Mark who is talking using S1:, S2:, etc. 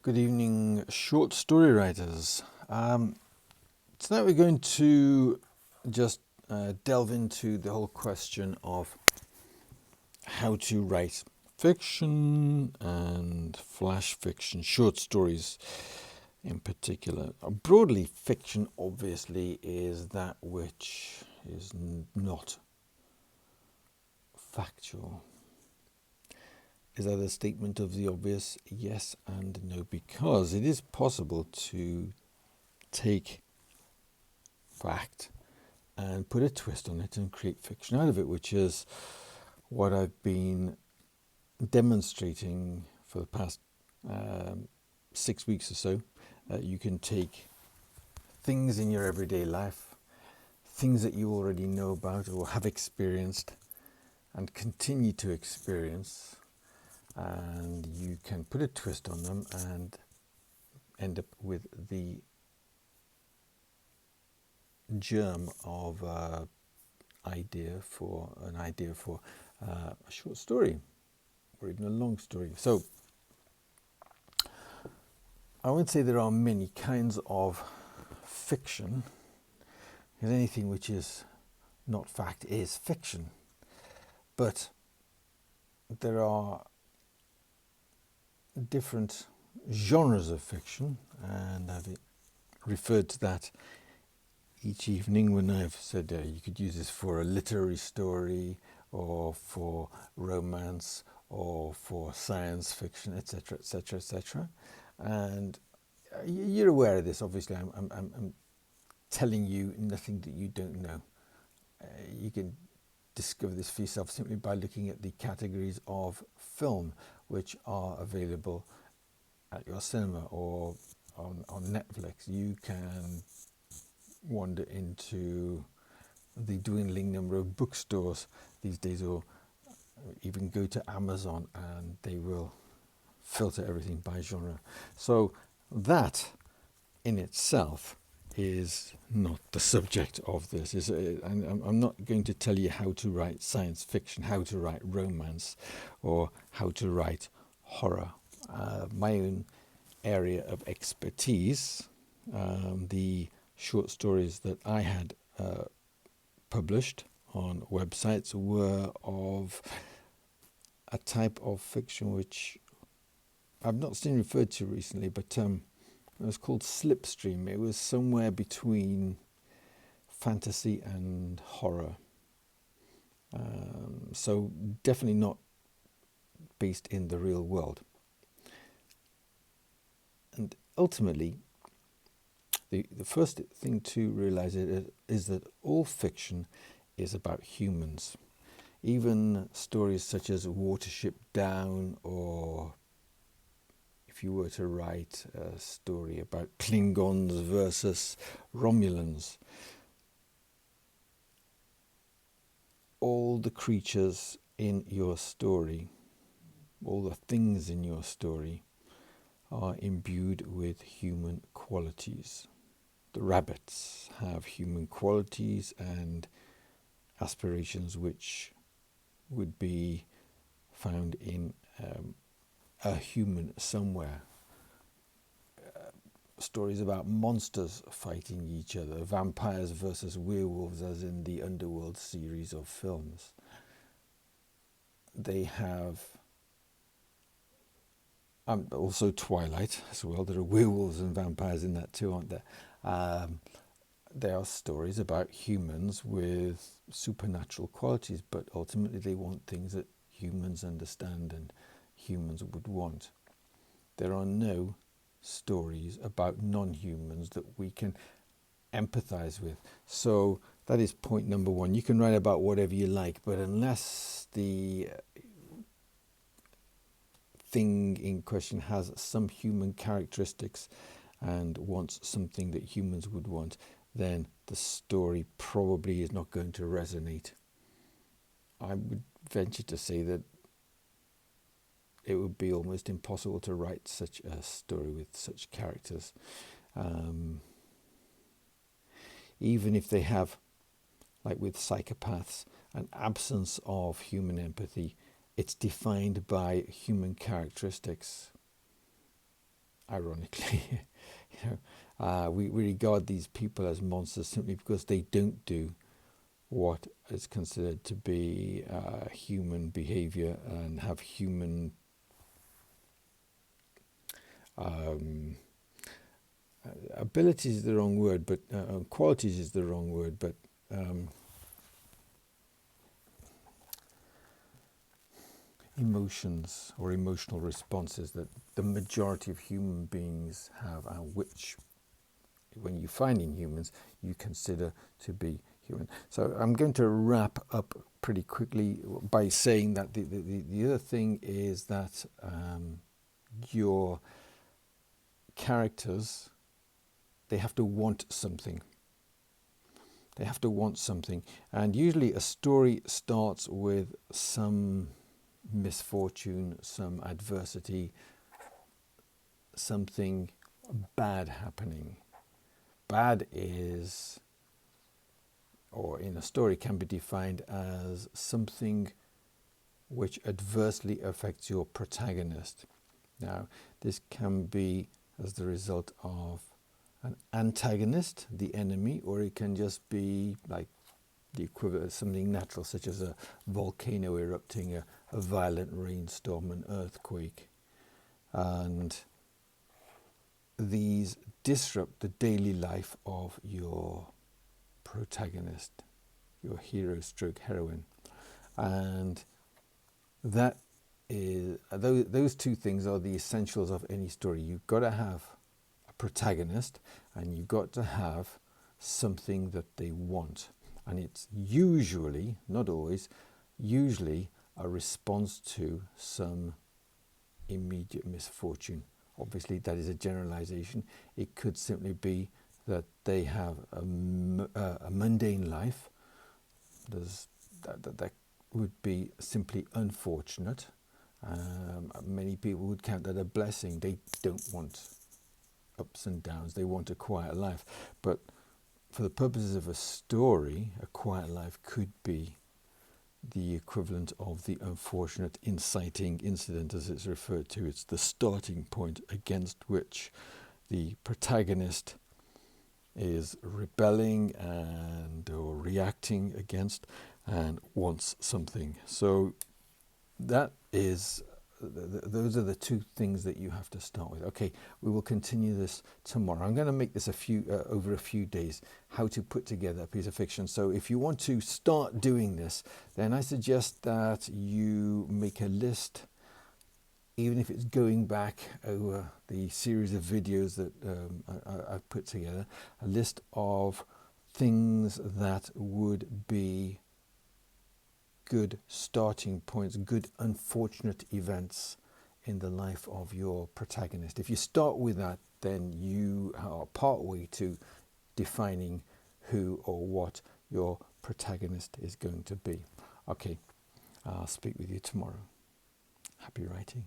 S1: Good evening, short story writers. Tonight we're going to just delve into the whole question of how to write fiction and flash fiction, short stories in particular. Broadly, fiction obviously is that which is not factual. Is that a statement of the obvious? Yes and no, because it is possible to take fact and put a twist on it and create fiction out of it, which is what I've been demonstrating for the past 6 weeks or so. You can take things in your everyday life, things that you already know about or have experienced and continue to experience, and you can put a twist on them and end up with the germ of an idea for a short story or even a long story. So I would say there are many kinds of fiction, because anything which is not fact is fiction. But there are different genres of fiction, and I've referred to that each evening when I've said you could use this for a literary story or for romance or for science fiction, etc., etc., etc. And you're aware of this, obviously. I'm telling you nothing that you don't know. You can discover this for yourself simply by looking at the categories of film which are available at your cinema or on Netflix. You can wander into the dwindling number of bookstores these days, or even go to Amazon, and they will filter everything by genre. So that in itself is not the subject of this. I'm not going to tell you how to write science fiction, how to write romance, or how to write horror. My own area of expertise, the short stories that I had published on websites were of a type of fiction which I've not seen referred to recently, but it was called Slipstream. It was somewhere between fantasy and horror. So definitely not based in the real world. And ultimately, the first thing to realize is that all fiction is about humans. Even stories such as Watership Down, or if you were to write a story about Klingons versus Romulans, all the creatures in your story, all the things in your story are imbued with human qualities. The rabbits have human qualities and aspirations which would be found in a human somewhere. Stories about monsters fighting each other, vampires versus werewolves, as in the Underworld series of films. They have also Twilight as well. There are werewolves and vampires in that too, aren't there? There are stories about humans with supernatural qualities, but ultimately they want things that humans understand and humans would want. There are no stories about non-humans that we can empathize with. So that is point number one. You can write about whatever you like, but unless the thing in question has some human characteristics and wants something that humans would want, then the story probably is not going to resonate. I would venture to say that it would be almost impossible to write such a story with such characters. Even if they have, like with psychopaths, an absence of human empathy, it's defined by human characteristics. ironically. We regard these people as monsters simply because they don't do what is considered to be human behavior and have human abilities is the wrong word, but qualities is the wrong word, but emotions or emotional responses that the majority of human beings have, and which, when you find in humans, you consider to be human. So I'm going to wrap up pretty quickly by saying that the other thing is that your characters, they have to want something. They have to want something. And usually a story starts with some misfortune, some adversity, something bad happening. Bad is, or in a story can be defined as something which adversely affects your protagonist. Now, this can be as the result of an antagonist, the enemy, or it can just be like the equivalent of something natural, such as a volcano erupting, a violent rainstorm, an earthquake. And these disrupt the daily life of your protagonist, your hero stroke heroine. And that is, those two things are the essentials of any story. You've got to have a protagonist and you've got to have something that they want. And it's usually, not always, usually a response to some immediate misfortune. Obviously, that is a generalization. It could simply be that they have a mundane life. That would be simply unfortunate. Many people would count that a blessing. They don't want ups and downs. They want a quiet life. But for the purposes of a story, a quiet life could be the equivalent of the unfortunate inciting incident, as it's referred to. It's the starting point against which the protagonist is rebelling and or reacting against and wants something. So that is, those are the two things that you have to start with. Okay, we will continue this tomorrow. I'm going to make this over a few days, how to put together a piece of fiction. So if you want to start doing this, then I suggest that you make a list, even if it's going back over the series of videos that I've put together, a list of things that would be good starting points, good unfortunate events in the life of your protagonist. If you start with that, then you are partway to defining who or what your protagonist is going to be. Okay, I'll speak with you tomorrow. Happy writing.